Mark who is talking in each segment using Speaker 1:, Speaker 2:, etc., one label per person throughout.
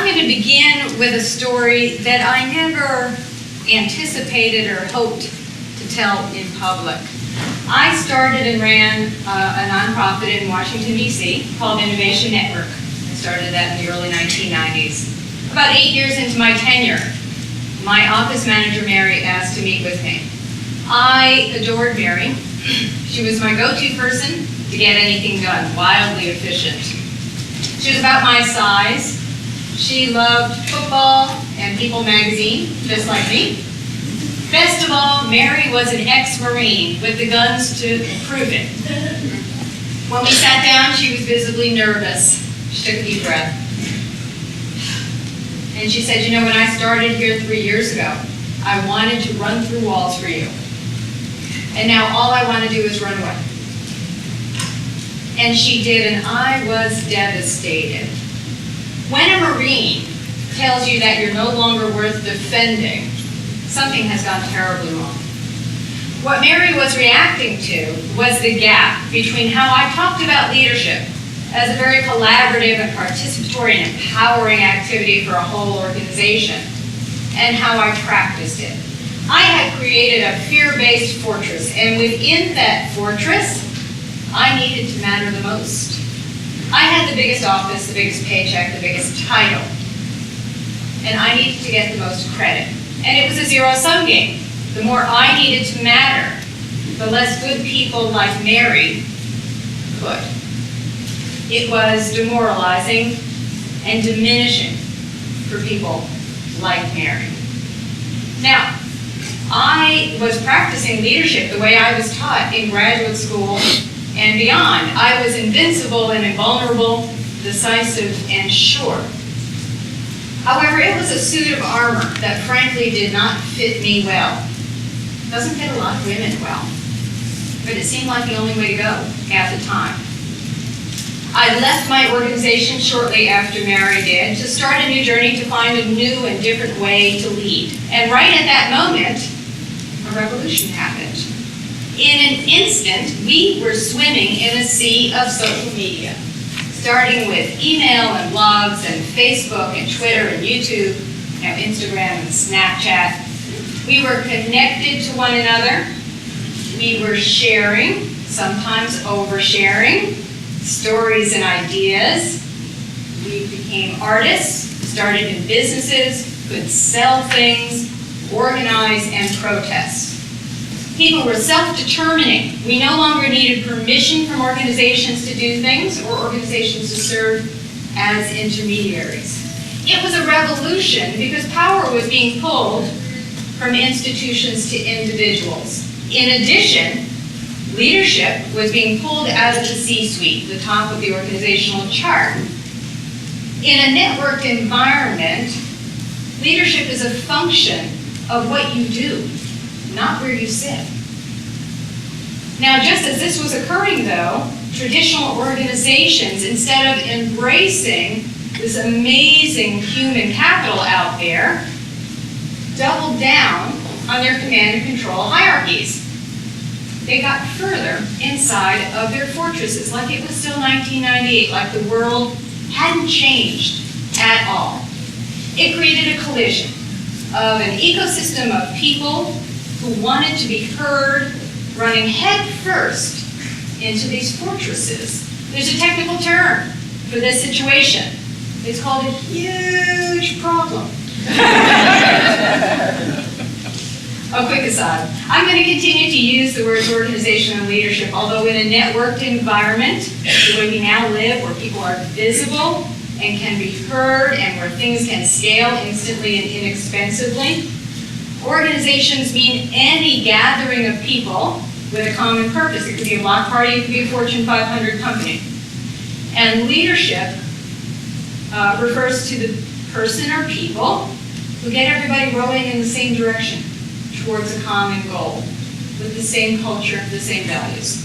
Speaker 1: I'm going to begin with a story that I never anticipated or hoped to tell in public. I started and ran a nonprofit in Washington, D.C. called Innovation Network. I started that in the early 1990s. About 8 years into my tenure, my office manager, Mary, asked to meet with me. I adored Mary. She was my go-to person to get anything done, wildly efficient. She was about my size. She loved football and People magazine, just like me. Best of all, Mary was an ex-Marine with the guns to prove it. When we sat down, she was visibly nervous. She took a deep breath. And she said, you know, when I started here 3 years ago, I wanted to run through walls for you. And now all I want to do is run away. And she did, and I was devastated. When a Marine tells you that you're no longer worth defending, something has gone terribly wrong. What Mary was reacting to was the gap between how I talked about leadership as a very collaborative and participatory and empowering activity for a whole organization, and how I practiced it. I had created a fear-based fortress, and within that fortress, I needed to matter the most. I had the biggest office, the biggest paycheck, the biggest title, and I needed to get the most credit. And it was a zero-sum game. The more I needed to matter, the less good people like Mary could. It was demoralizing and diminishing for people like Mary. Now, I was practicing leadership the way I was taught in graduate school and beyond. I was invincible and invulnerable, decisive and sure. However, it was a suit of armor that frankly did not fit me well. Doesn't fit a lot of women well, but it seemed like the only way to go at the time. I left my organization shortly after Mary did to start a new journey to find a new and different way to lead. And right at that moment, a revolution happened. In an instant, we were swimming in a sea of social media, starting with email and blogs and Facebook and Twitter and YouTube, now Instagram and Snapchat. We were connected to one another. We were sharing, sometimes oversharing, stories and ideas. We became artists, started in businesses, could sell things, organize and protest. People were self-determining. We no longer needed permission from organizations to do things or organizations to serve as intermediaries. It was a revolution because power was being pulled from institutions to individuals. In addition, leadership was being pulled out of the C-suite, the top of the organizational chart. In a networked environment, leadership is a function of what you do, not where you sit. Now, just as this was occurring, though, traditional organizations, instead of embracing this amazing human capital out there, doubled down on their command and control hierarchies. They got further inside of their fortresses, like it was still 1998, like the world hadn't changed at all. It created a collision of an ecosystem of people who wanted to be heard, running head first into these fortresses. There's a technical term for this situation. It's called a huge problem. A quick aside. I'm going to continue to use the words organization and leadership, although in a networked environment, the way we now live, where people are visible and can be heard and where things can scale instantly and inexpensively, organizations mean any gathering of people with a common purpose. It could be a block party, it could be a Fortune 500 company. And leadership refers to the person or people who get everybody rowing in the same direction towards a common goal with the same culture, the same values.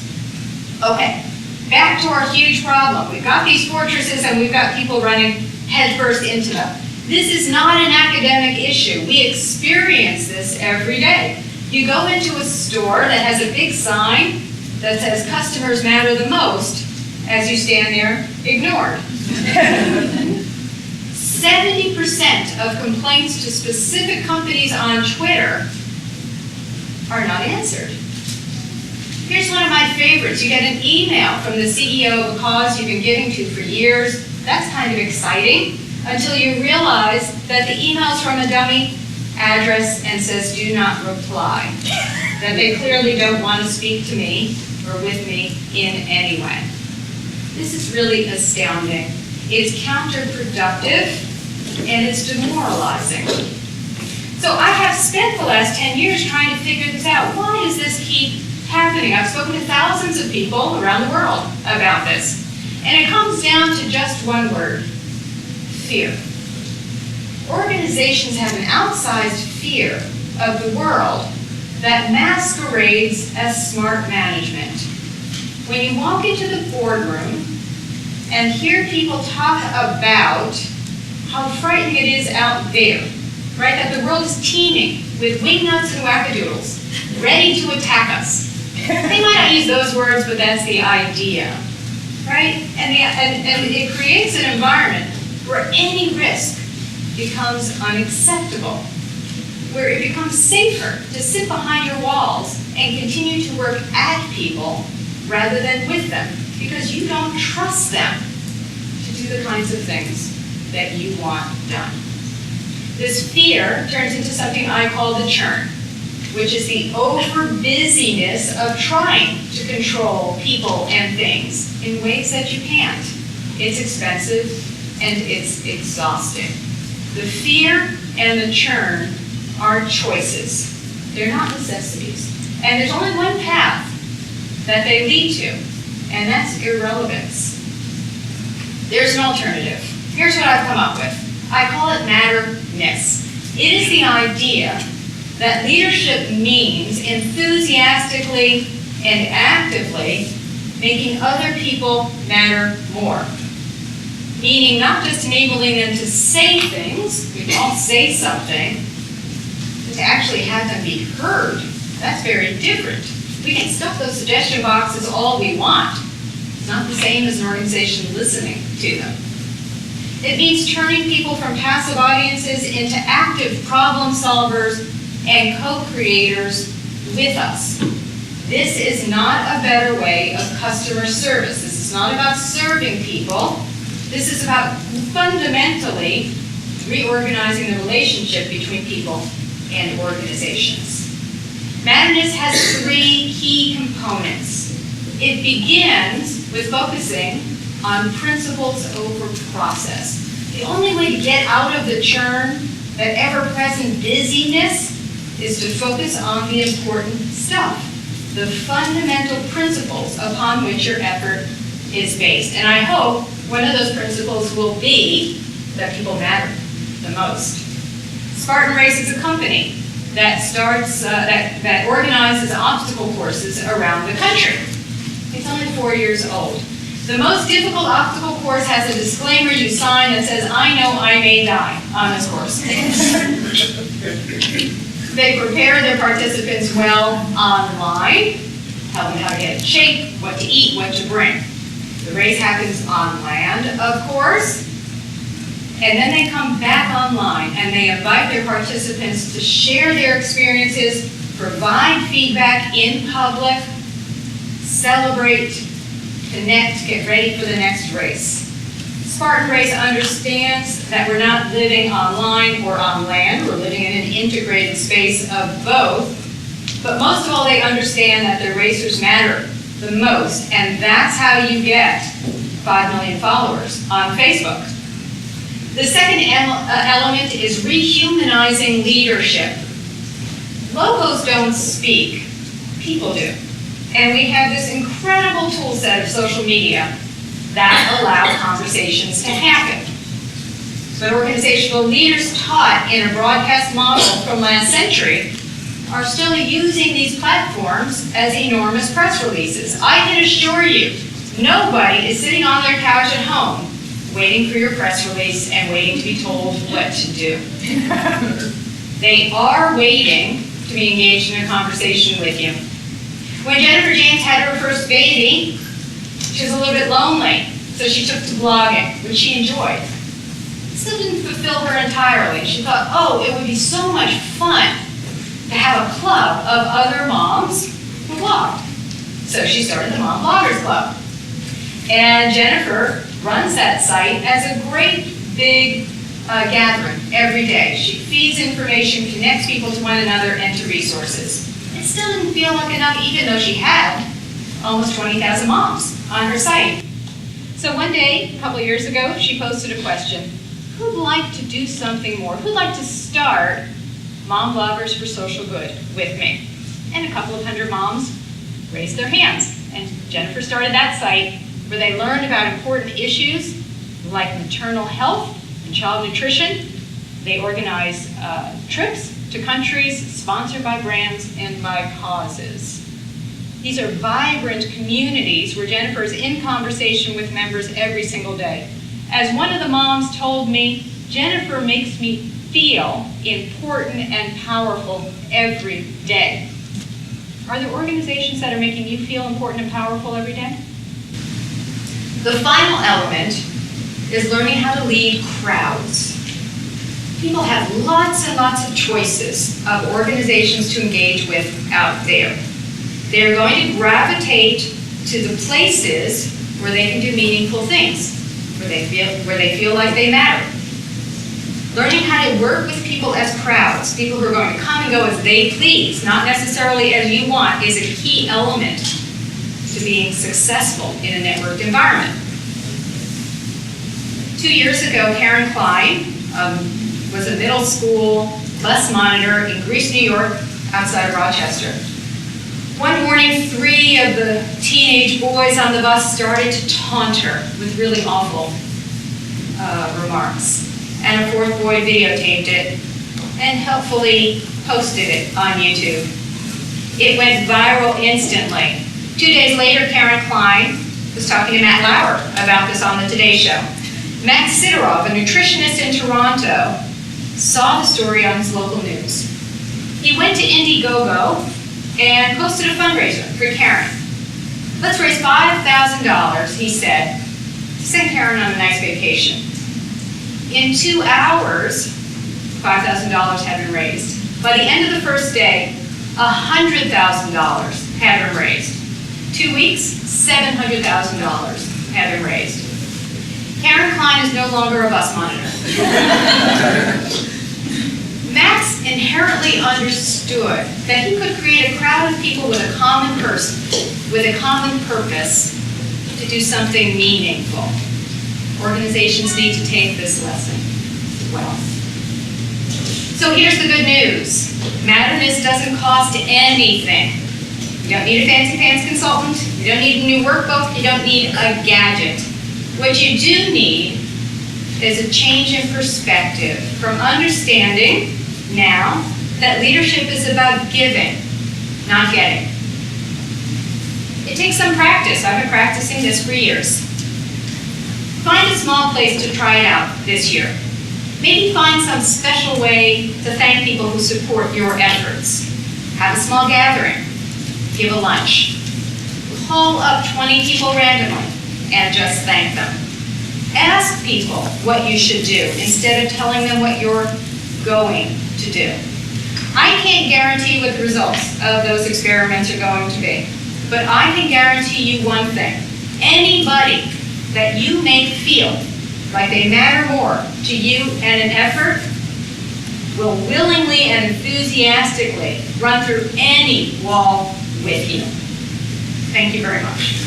Speaker 1: Okay, back to our huge problem. We've got these fortresses and we've got people running headfirst into them. This is not an academic issue. We experience this every day. You go into a store that has a big sign that says customers matter the most as you stand there ignored. 70% of complaints to specific companies on Twitter are not answered. Here's one of my favorites. You get an email from the CEO of a cause you've been giving to for years. That's kind of exciting until you realize that the email's from a dummy address and says do not reply. That they clearly don't want to speak to me or with me in any way. This is really astounding. It's counterproductive and it's demoralizing. So I have spent the last 10 years trying to figure this out. Why does this keep happening? I've spoken to thousands of people around the world about this. And it comes down to just one word: fear. Organizations have an outsized fear of the world that masquerades as smart management. When you walk into the boardroom and hear people talk about how frightening it is out there, right? That the world is teeming with wingnuts and wackadoodles, ready to attack us. They might not use those words, but that's the idea, right? And it creates an environment where any risk becomes unacceptable, where it becomes safer to sit behind your walls and continue to work at people rather than with them, because you don't trust them to do the kinds of things that you want done. This fear turns into something I call the churn, which is the over-busyness of trying to control people and things in ways that you can't. It's expensive and it's exhausting. The fear and the churn are choices. They're not necessities. And there's only one path that they lead to, and that's irrelevance. There's an alternative. Here's what I've come up with. I call it matterness. It is the idea that leadership means enthusiastically and actively making other people matter more. Meaning not just enabling them to say things, we can all say something, but to actually have them be heard. That's very different. We can stuff those suggestion boxes all we want. It's not the same as an organization listening to them. It means turning people from passive audiences into active problem solvers and co-creators with us. This is not a better way of customer service. This is not about serving people. This is about fundamentally reorganizing the relationship between people and organizations. Matterness has three key components. It begins with focusing on principles over process. The only way to get out of the churn, that ever-present busyness, is to focus on the important stuff, the fundamental principles upon which your effort is based. And I hope one of those principles will be that people matter the most. Spartan Race is a company that that organizes obstacle courses around the country. It's only 4 years old. The most difficult obstacle course has a disclaimer you sign that says, "I know I may die" on this course. They prepare their participants well online, tell them how to get in shape, what to eat, what to bring. The race happens on land, of course, and then they come back online and they invite their participants to share their experiences, provide feedback in public, celebrate, connect, get ready for the next race. Spartan Race understands that we're not living online or on land, we're living in an integrated space of both, but most of all they understand that the racers matter the most, and that's how you get 5 million followers on Facebook. The second element is rehumanizing leadership. Logos don't speak, people do. And we have this incredible tool set of social media that allow conversations to happen. But organizational leaders taught in a broadcast model from last century are still using these platforms as enormous press releases. I can assure you, nobody is sitting on their couch at home waiting for your press release and waiting to be told what to do. They are waiting to be engaged in a conversation with you. When Jennifer James had her first baby, she was a little bit lonely, so she took to blogging, which she enjoyed. Still didn't fulfill her entirely. She thought, oh, it would be so much fun to have a club of other moms who blogged. So she started the Mom Bloggers Club. And Jennifer runs that site as a great big gathering every day. She feeds information, connects people to one another and to resources. It still didn't feel like enough, even though she had almost 20,000 moms on her site. So one day, a couple years ago, she posted a question: who'd like to do something more? Who'd like to start Mom Bloggers for Social Good with me? And a couple of hundred moms raised their hands. And Jennifer started that site where they learned about important issues like maternal health and child nutrition. They organized trips to countries sponsored by brands and by causes. These are vibrant communities where Jennifer is in conversation with members every single day. As one of the moms told me, Jennifer makes me feel important and powerful every day. Are there organizations that are making you feel important and powerful every day? The final element is learning how to lead crowds. People have lots and lots of choices of organizations to engage with out there. They're going to gravitate to the places where they can do meaningful things, where they feel like they matter. Learning how to work with people as crowds, people who are going to come and go as they please, not necessarily as you want, is a key element to being successful in a networked environment. 2 years ago, Karen Klein was a middle school bus monitor in Greece, New York, outside of Rochester. One morning, 3 of the teenage boys on the bus started to taunt her with really awful remarks. And a 4th boy videotaped it and helpfully posted it on YouTube. It went viral instantly. 2 days later, Karen Klein was talking to Matt Lauer about this on the Today Show. Matt Sidorov, a nutritionist in Toronto, saw the story on his local news. He went to Indiegogo and posted a fundraiser for Karen. Let's raise $5,000, he said, to send Karen on a nice vacation. In 2 hours, $5,000 had been raised. By the end of the first day, $100,000 had been raised. 2 weeks, $700,000 had been raised. Karen Klein is no longer a bus monitor. Max inherently understood that he could create a crowd of people with a common person, with a common purpose, to do something meaningful. Organizations need to take this lesson well. So here's the good news. Matterness doesn't cost anything. You don't need a fancy pants consultant. You don't need a new workbook. You don't need a gadget. What you do need is a change in perspective from understanding now that leadership is about giving, not getting. It takes some practice. I've been practicing this for years. Find a small place to try it out this year. Maybe find some special way to thank people who support your efforts. Have a small gathering. Give a lunch. Call up 20 people randomly and just thank them. Ask people what you should do instead of telling them what you're going to do. I can't guarantee what the results of those experiments are going to be, but I can guarantee you one thing. Anybody that you make feel like they matter more to you and an effort will willingly and enthusiastically run through any wall with you. Thank you very much.